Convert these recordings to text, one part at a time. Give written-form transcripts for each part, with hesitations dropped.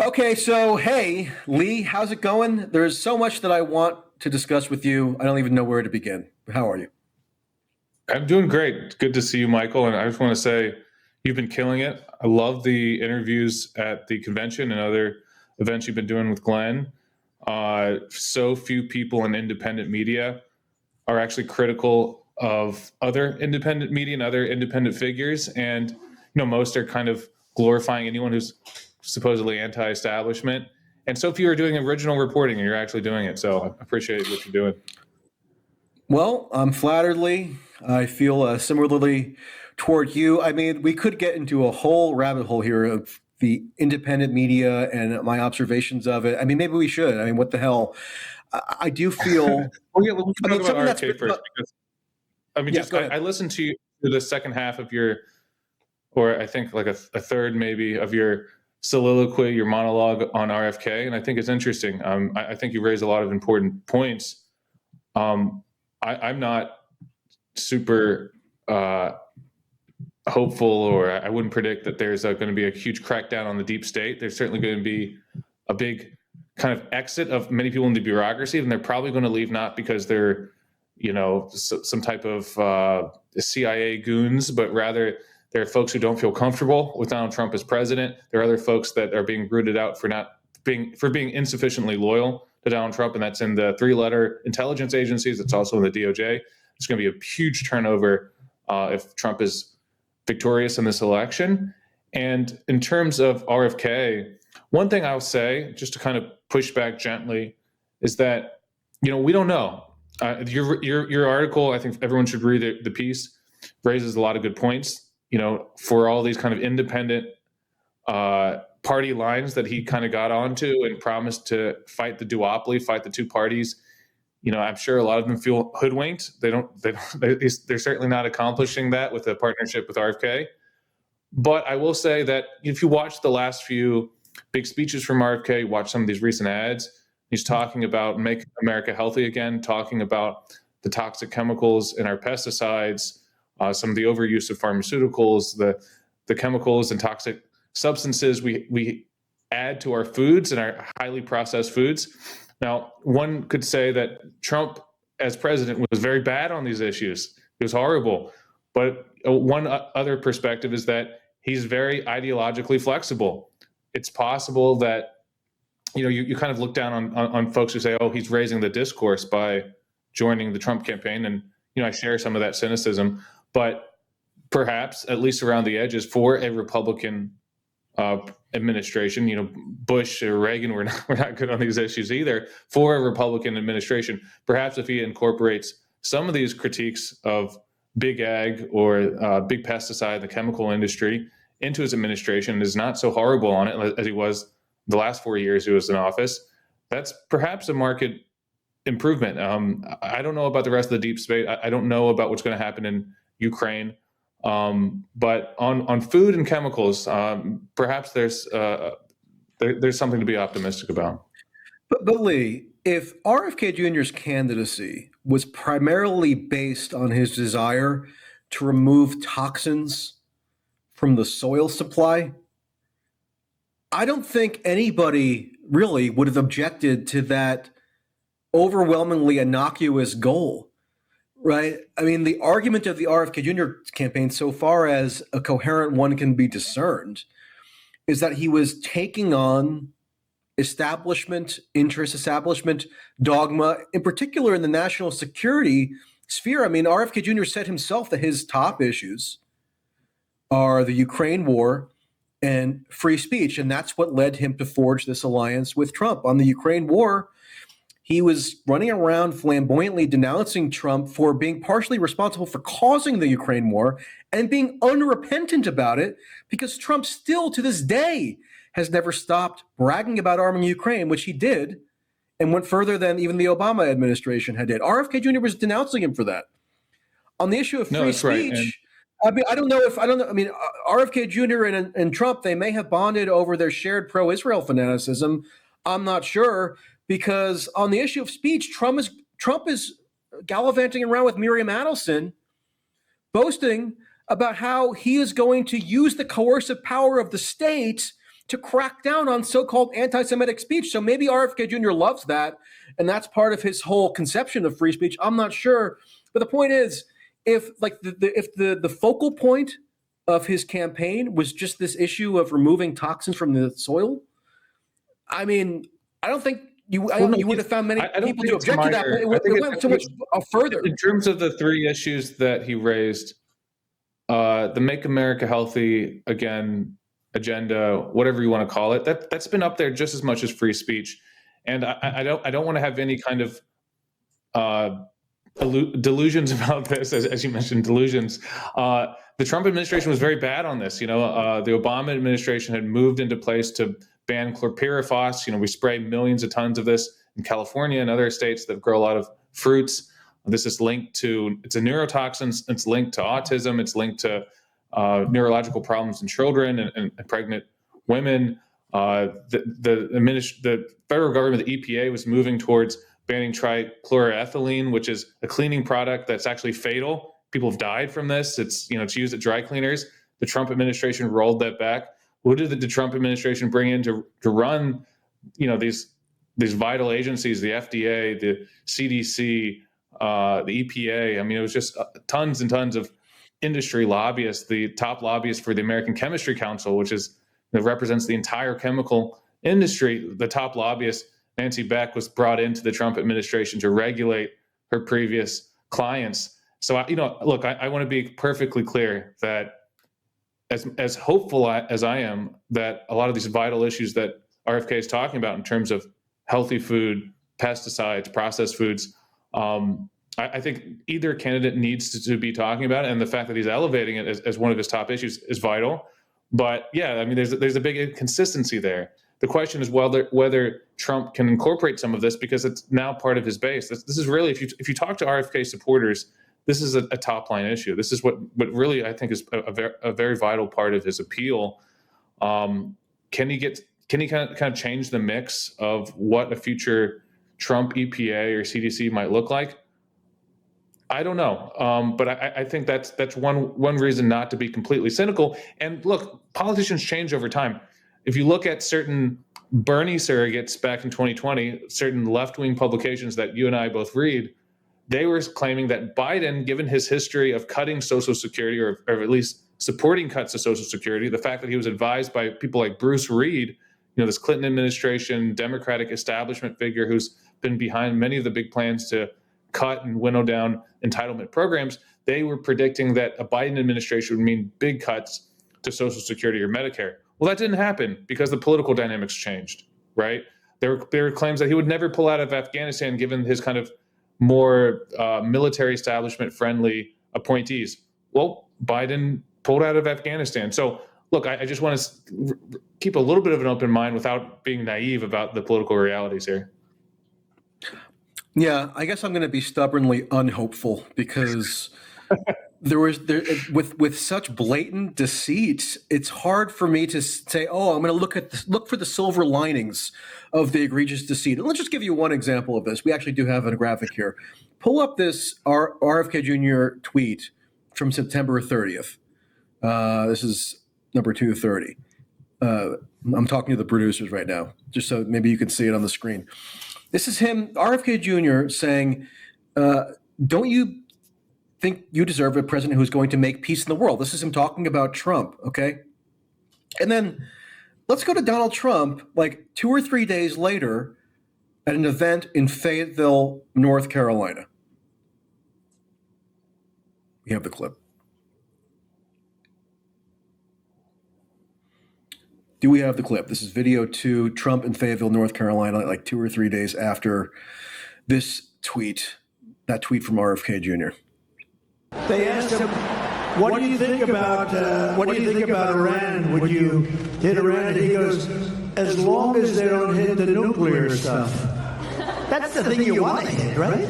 Okay, so hey, Lee, how's it going? There's so much that I want to discuss with you. I don't even know where to begin. How are you? I'm doing great. Good to see you, Michael. And I just want to say you've been killing it. I love the interviews at the convention and other events you've been doing with Glenn. So few people in independent media are actually critical of other independent media and other independent figures. And, most are kind of glorifying anyone who's supposedly anti-establishment. And so few are doing original reporting and you're actually doing it. So I appreciate what you're doing. Well, I'm flattered, Lee. I feel similarly toward you. I mean, we could get into a whole rabbit hole here of the independent media and my observations of it. I mean, maybe we should. I mean, what the hell? I do feel. Well, yeah, let's I talk mean, about something that's. RFK first because Yes, go I ahead. listened to you to the second half of your, or I think like a third maybe of your soliloquy, your monologue on RFK, and I think it's interesting. I think you raise a lot of important points. Um, I'm not super hopeful, or I wouldn't predict that there's going to be a huge crackdown on the deep state. There's certainly going to be a big kind of exit of many people in the bureaucracy, and they're probably going to leave not because they're, some type of CIA goons, but rather there are folks who don't feel comfortable with Donald Trump as president. There are other folks that are being rooted out for being insufficiently loyal to Donald Trump, and that's in the three-letter intelligence agencies. It's also in the DOJ. There's going to be a huge turnover if Trump is victorious in this election. And in terms of RFK, one thing I'll say, just to kind of push back gently, is that we don't know. Your article, I think everyone should read it. The piece raises a lot of good points. For all these kind of independent party lines that he kind of got onto and promised to fight the duopoly, fight the two parties. I'm sure a lot of them feel hoodwinked. They're certainly not accomplishing that with a partnership with RFK. But I will say that if you watch the last few big speeches from RFK, watch some of these recent ads, he's talking about making America healthy again, talking about the toxic chemicals in our pesticides, some of the overuse of pharmaceuticals, the chemicals and toxic substances we add to our foods and our highly processed foods. Now, one could say that Trump as president was very bad on these issues. It was horrible. But one other perspective is that he's very ideologically flexible. It's possible that, you kind of look down on folks who say, oh, he's raising the discourse by joining the Trump campaign. And, I share some of that cynicism. But perhaps, at least around the edges, for a Republican administration, Bush or Reagan were not good on these issues either. For a Republican administration, perhaps if he incorporates some of these critiques of big ag or big pesticide, the chemical industry, into his administration, is not so horrible on it as he was the last 4 years he was in office, that's perhaps a market improvement. I don't know about the rest of the deep state. I don't know about what's going to happen in Ukraine. But on food and chemicals, perhaps there's something to be optimistic about. But Lee, if RFK Jr.'s candidacy was primarily based on his desire to remove toxins from the soil supply, I don't think anybody really would have objected to that overwhelmingly innocuous goal, right? I mean, the argument of the RFK Jr. campaign, so far as a coherent one can be discerned, is that he was taking on establishment interest, establishment dogma, in particular in the national security sphere. I mean, RFK Jr. said himself that his top issues are the Ukraine war and free speech, and that's what led him to forge this alliance with Trump. On the Ukraine war, he was running around flamboyantly denouncing Trump for being partially responsible for causing the Ukraine war and being unrepentant about it, because Trump still to this day has never stopped bragging about arming Ukraine, which he did, and went further than even the Obama administration had did. RFK Jr. was denouncing him for that. On the issue of free speech, Right. I mean, I don't know. I mean, RFK Jr. and Trump, they may have bonded over their shared pro-Israel fanaticism. I'm not sure, because on the issue of speech, Trump is gallivanting around with Miriam Adelson, boasting about how he is going to use the coercive power of the state to crack down on so-called anti-Semitic speech. So maybe RFK Jr. loves that, and that's part of his whole conception of free speech. I'm not sure, but the point is, if the focal point of his campaign was just this issue of removing toxins from the soil, I mean, I don't think you would have found many people to object to that. But it went so much further. In terms of the three issues that he raised, the Make America Healthy Again agenda, whatever you want to call it, that's been up there just as much as free speech. And I don't want to have any kind of delusions about this, as you mentioned, delusions. The Trump administration was very bad on this. The Obama administration had moved into place to ban chlorpyrifos. We spray millions of tons of this in California and other states that grow a lot of fruits. This is linked to, it's a neurotoxin. It's linked to autism. It's linked to neurological problems in children and pregnant women. The federal government, the EPA, was moving towards banning trichloroethylene, which is a cleaning product that's actually fatal. People have died from this. It's used at dry cleaners. The Trump administration rolled that back. What did the Trump administration bring in to run, these vital agencies, the FDA, the CDC, the EPA? I mean, it was just tons and tons of industry lobbyists. The top lobbyist for the American Chemistry Council, which represents the entire chemical industry. The top lobbyist, Nancy Beck, was brought into the Trump administration to regulate her previous clients. So, look, I want to be perfectly clear that as hopeful as I am that a lot of these vital issues that RFK is talking about in terms of healthy food, pesticides, processed foods, I think either candidate needs to be talking about it, and the fact that he's elevating it as one of his top issues is vital. But yeah, I mean, there's a big inconsistency there. The question is whether Trump can incorporate some of this, because it's now part of his base. This is really, if you talk to RFK supporters, this is a top line issue. This is what really I think is a very vital part of his appeal. Can he kind of change the mix of what a future Trump EPA or CDC might look like? I don't know, but I think that's one reason not to be completely cynical. And look, politicians change over time. If you look at certain Bernie surrogates back in 2020, certain left-wing publications that you and I both read, they were claiming that Biden, given his history of cutting Social Security, or at least supporting cuts to Social Security, the fact that he was advised by people like Bruce Reed, this Clinton administration, Democratic establishment figure who's been behind many of the big plans to cut and winnow down entitlement programs, they were predicting that a Biden administration would mean big cuts to Social Security or Medicare. Well, that didn't happen because the political dynamics changed, right? There were claims that he would never pull out of Afghanistan given his kind of more military establishment friendly appointees. Well, Biden pulled out of Afghanistan. So look, I just want to keep a little bit of an open mind without being naive about the political realities here. Yeah, I guess I'm going to be stubbornly unhopeful because with such blatant deceit, it's hard for me to say, oh, I'm going to look for the silver linings of the egregious deceit. And let's just give you one example of this. We actually do have a graphic here. Pull up this RFK Jr. tweet from September 30th. This is number 230. I'm talking to the producers right now, just so maybe you can see it on the screen. This is him, RFK Jr., saying, don't you think you deserve a president who's going to make peace in the world? This is him talking about Trump, okay? And then let's go to Donald Trump, like 2 or 3 days later at an event in Fayetteville, North Carolina. We have the clip. Do we have the clip? This is video 2, Trump in Fayetteville, North Carolina, like 2 or 3 days after this tweet, that tweet from RFK Jr. They asked him, what do you think about Iran? Would you hit Iran? And he goes, as long as they don't hit the nuclear stuff. That's the thing you want to hit, right?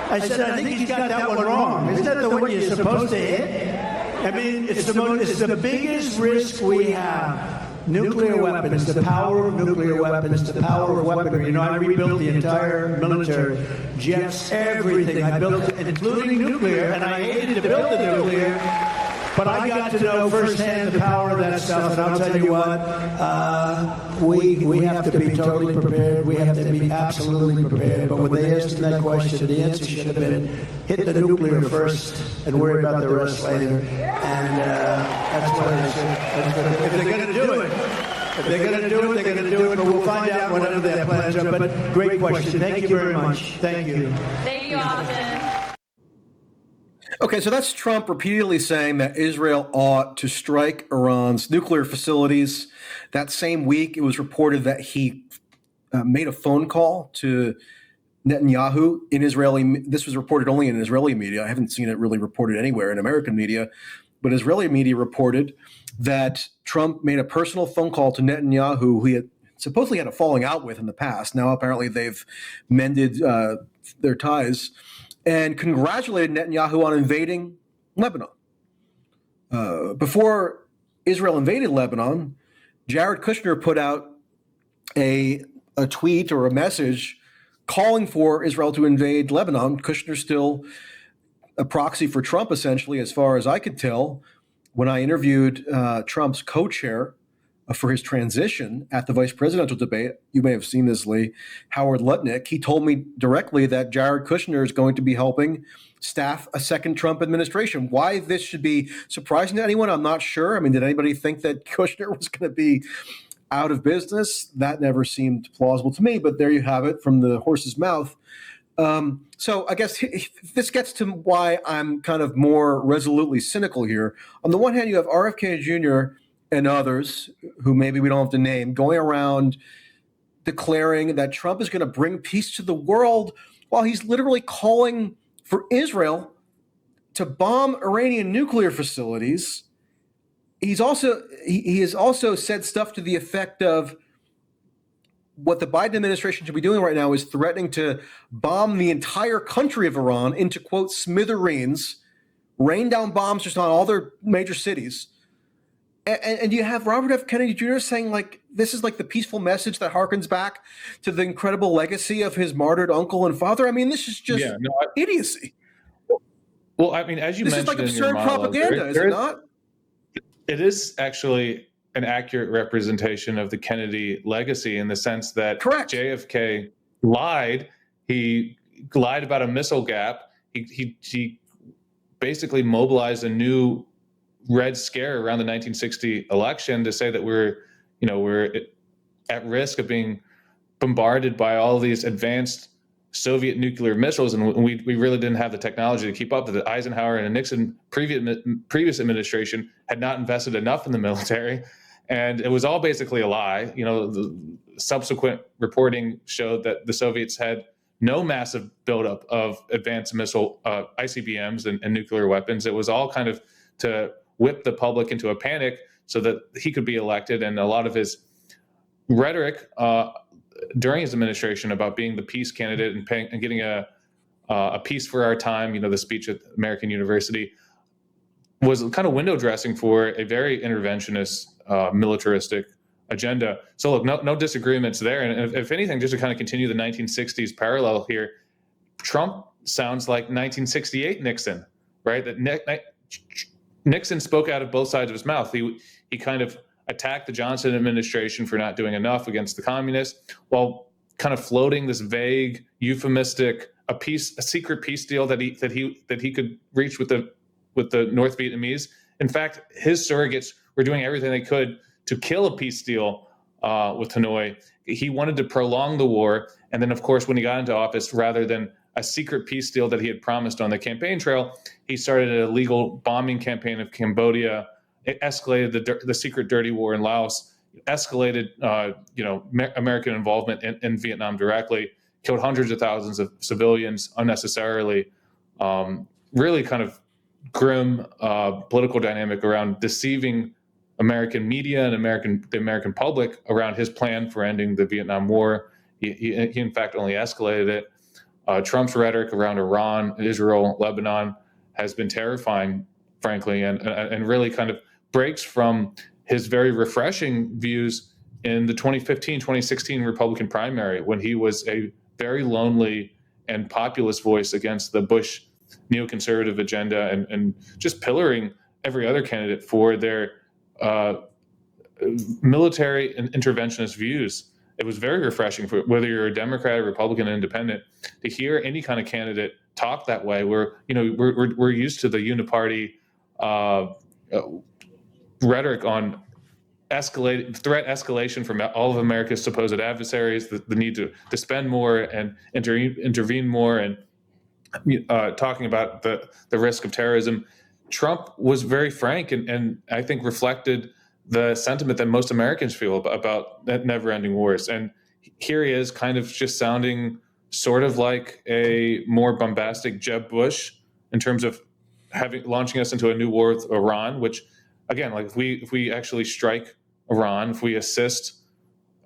I said, I think he's got that one wrong. Isn't that the one you're supposed to hit? I mean, it's the biggest risk we have. Nuclear weapons, the power of nuclear weapons, the power of weaponry. I rebuilt the entire military, jets, everything. I built it, including nuclear, and I hated to build the nuclear But I got to know firsthand the power of that stuff, and I'll tell you what, we have to be totally prepared. We have to be absolutely prepared. But when they asked him that question, the answer should have been hit the nuclear first and worry about the rest later. And that's what I said. If they're going to do it. If they're going to do it, they're going to do it, but we'll find out whatever their plans are. But great question. Thank you very much. Thank you. Thank you, Austin. Okay, so that's Trump repeatedly saying that Israel ought to strike Iran's nuclear facilities. That same week, it was reported that he made a phone call to Netanyahu in Israeli. This was reported only in Israeli media. I haven't seen it really reported anywhere in American media, but Israeli media reported that Trump made a personal phone call to Netanyahu, who he had supposedly had a falling out with in the past. Now, apparently, they've mended their ties, and congratulated Netanyahu on invading Lebanon. Before Israel invaded Lebanon, Jared Kushner put out a tweet or a message calling for Israel to invade Lebanon. Kushner's still a proxy for Trump, essentially, as far as I could tell. When I interviewed Trump's co-chair for his transition at the vice presidential debate, you may have seen this, Lee, Howard Lutnick, he told me directly that Jared Kushner is going to be helping staff a second Trump administration. Why this should be surprising to anyone, I'm not sure. I mean, did anybody think that Kushner was going to be out of business? That never seemed plausible to me, but there you have it from the horse's mouth. So I guess this gets to why I'm kind of more resolutely cynical here. On the one hand, you have RFK Jr. and others who maybe we don't have to name going around declaring that Trump is going to bring peace to the world while he's literally calling for Israel to bomb Iranian nuclear facilities. He has also said stuff to the effect of what the Biden administration should be doing right now is threatening to bomb the entire country of Iran into, quote, smithereens, rain down bombs just on all their major cities. And you have Robert F. Kennedy Jr. saying, like, this is like the peaceful message that harkens back to the incredible legacy of his martyred uncle and father. I mean, this is just idiocy. Well, I mean, as you mentioned, this is like absurd propaganda, is it not? It is actually an accurate representation of the Kennedy legacy in the sense that Correct. JFK lied. He lied about a missile gap. He basically mobilized a new Red Scare around the 1960 election to say that we're at risk of being bombarded by all these advanced Soviet nuclear missiles, and we really didn't have the technology to keep up. That Eisenhower and the Nixon previous administration had not invested enough in the military. And it was all basically a lie. You know, the subsequent reporting showed that the Soviets had no massive buildup of advanced missile ICBMs and nuclear weapons. It was all kind of to whip the public into a panic so that he could be elected. And a lot of his rhetoric during his administration about being the peace candidate and getting a peace for our time, you know, the speech at American University, was kind of window dressing for a very interventionist, militaristic agenda. So look, no disagreements there. And if anything, just to kind of continue the 1960s parallel here, Trump sounds like 1968 Nixon, right? That Nixon spoke out of both sides of his mouth. He kind of attacked the Johnson administration for not doing enough against the communists, while kind of floating this vague, euphemistic, a secret peace deal that he could reach with the North Vietnamese. In fact, his surrogates were doing everything they could to kill a peace deal with Hanoi. He wanted to prolong the war. And then, of course, when he got into office, rather than a secret peace deal that he had promised on the campaign trail, he started a illegal bombing campaign of Cambodia. It escalated the secret dirty war in Laos, escalated American involvement in Vietnam directly, killed hundreds of thousands of civilians unnecessarily. Really kind of grim political dynamic around deceiving American media and the American public around his plan for ending the Vietnam War. He in fact only escalated it. Trump's rhetoric around Iran, Israel, Lebanon has been terrifying, frankly, and really kind of breaks from his very refreshing views in the 2015-2016 Republican primary, when he was a very lonely and populist voice against the Bush neoconservative agenda and just pillaring every other candidate for their military and interventionist views. It was very refreshing for whether you're a Democrat, or Republican, Independent, to hear any kind of candidate talk that way. Where we're used to the uniparty rhetoric on threat escalation from all of America's supposed adversaries, the need to spend more and intervene more, and talking about the risk of terrorism. Trump was very frank and I think reflected the sentiment that most Americans feel about never-ending wars. And here he is, kind of just sounding sort of like a more bombastic Jeb Bush in terms of launching us into a new war with Iran. Which, again, like if we actually strike Iran, if we assist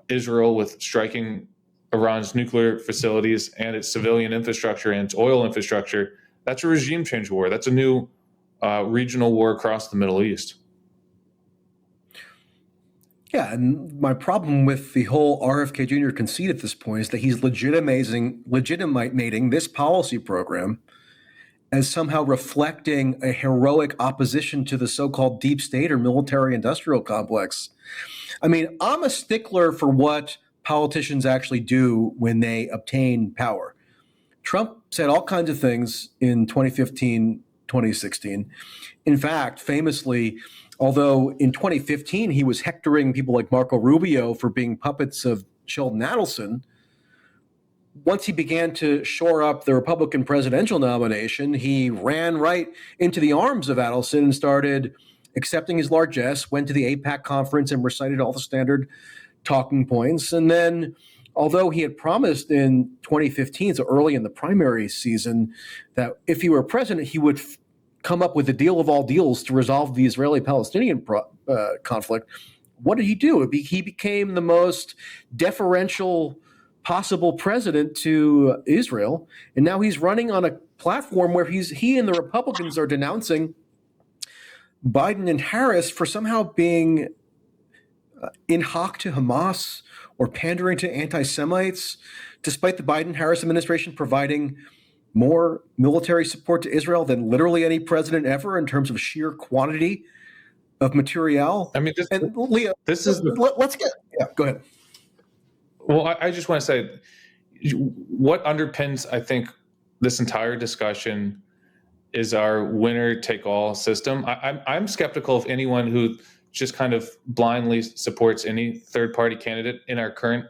Israel with striking Iran's nuclear facilities and its civilian infrastructure and its oil infrastructure, that's a regime change war. That's a new regional war across the Middle East. Yeah, and my problem with the whole RFK Jr. conceit at this point is that he's legitimating this policy program as somehow reflecting a heroic opposition to the so-called deep state or military-industrial complex. I mean, I'm a stickler for what politicians actually do when they obtain power. Trump said all kinds of things in 2015, 2016. In fact, famously, although in 2015 he was hectoring people like Marco Rubio for being puppets of Sheldon Adelson, once he began to shore up the Republican presidential nomination, he ran right into the arms of Adelson and started accepting his largesse, went to the AIPAC conference and recited all the standard talking points. And then, although he had promised in 2015, so early in the primary season, that if he were president, he would come up with a deal of all deals to resolve the Israeli-Palestinian conflict, what did he do? He became the most deferential possible president to Israel, and now he's running on a platform where he and the Republicans are denouncing Biden and Harris for somehow being in hoc to Hamas or pandering to anti-Semites, despite the Biden-Harris administration providing more military support to Israel than literally any president ever in terms of sheer quantity of material. I mean, Leah, let's get, go ahead. Well, I just want to say what underpins, I think, this entire discussion is our winner-take-all system. I'm skeptical of anyone who just kind of blindly supports any third-party candidate in our current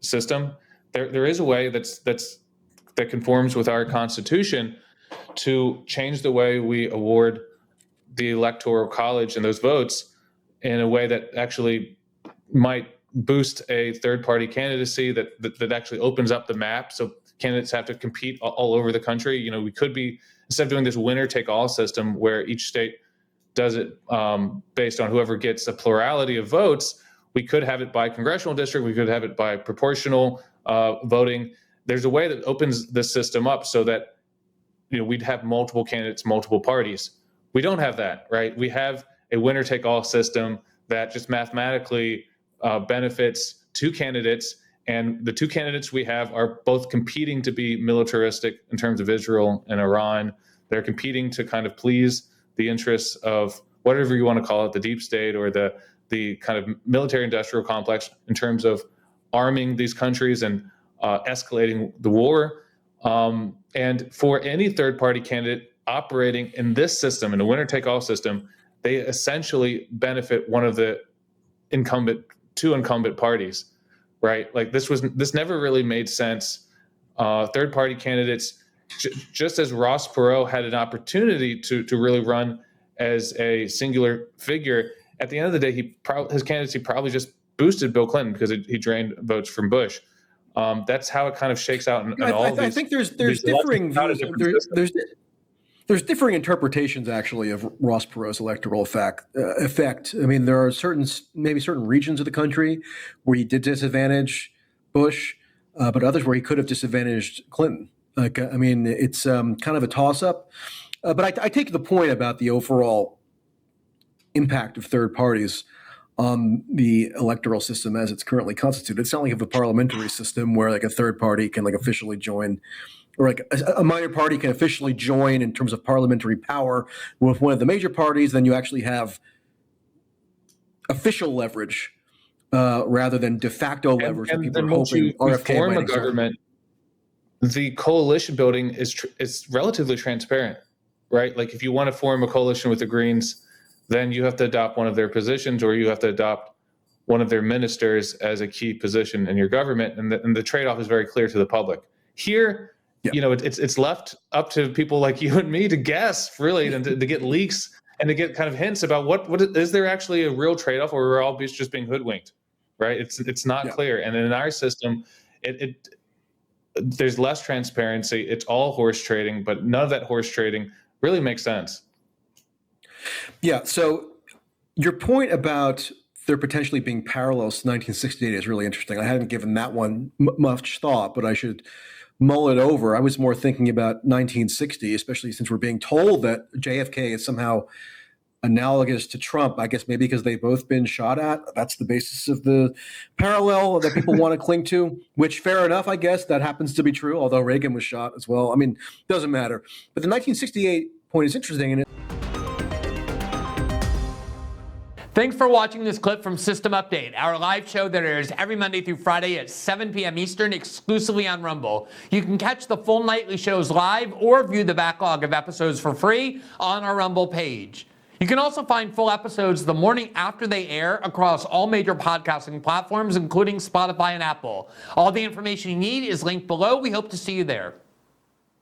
system. There is a way that conforms with our Constitution to change the way we award the Electoral College and those votes in a way that actually might boost a third-party candidacy that actually opens up the map so candidates have to compete all over the country. You know, we could be, instead of doing this winner-take-all system where each state does it based on whoever gets a plurality of votes, we could have it by congressional district, we could have it by proportional voting. There's a way that opens the system up so that, you know, we'd have multiple candidates, multiple parties. We don't have that, right? We have a winner-take-all system that just mathematically benefits two candidates, and the two candidates we have are both competing to be militaristic in terms of Israel and Iran. They're competing to kind of please the interests of whatever you want to call it, the deep state or the kind of military-industrial complex in terms of arming these countries and escalating the war. And for any third-party candidate operating in this system, in a winner-take-all system, they essentially benefit one of the two incumbent parties, right? Like this never really made sense. Third-party candidates, just as Ross Perot had an opportunity to really run as a singular figure, at the end of the day, his candidacy probably just boosted Bill Clinton because he drained votes from Bush. That's how it kind of shakes out in all of these. I think there's differing views. There's differing interpretations actually of Ross Perot's electoral effect. I mean, there are maybe certain regions of the country where he did disadvantage Bush, but others where he could have disadvantaged Clinton. Like, I mean, it's kind of a toss-up. But I take the point about the overall impact of third parties on the electoral system as it's currently constituted. It's not like you have a parliamentary system where like a third party can like officially join or like a minor party can officially join in terms of parliamentary power with one of the major parties, then you actually have official leverage rather than de facto leverage that people then are once hoping you RFK form might a exert. government, the coalition building is relatively transparent, right? Like if you want to form a coalition with the Greens, then you have to adopt one of their positions, or you have to adopt one of their ministers as a key position in your government, and the trade-off is very clear to the public. Here, it's left up to people like you and me to guess, really, and to get leaks and to get kind of hints about what is there actually a real trade-off, or we're all just being hoodwinked, right? It's not clear, and in our system, there's less transparency. It's all horse trading, but none of that horse trading really makes sense. Yeah. So your point about there potentially being parallels to 1968 is really interesting. I hadn't given that one much thought, but I should mull it over. I was more thinking about 1960, especially since we're being told that JFK is somehow analogous to Trump. I guess maybe because they've both been shot at. That's the basis of the parallel that people want to cling to, which fair enough, I guess that happens to be true, although Reagan was shot as well. I mean, doesn't matter. But the 1968 point is interesting. And Thanks for watching this clip from System Update, our live show that airs every Monday through Friday at 7 p.m. Eastern, exclusively on Rumble. You can catch the full nightly shows live or view the backlog of episodes for free on our Rumble page. You can also find full episodes the morning after they air across all major podcasting platforms, including Spotify and Apple. All the information you need is linked below. We hope to see you there.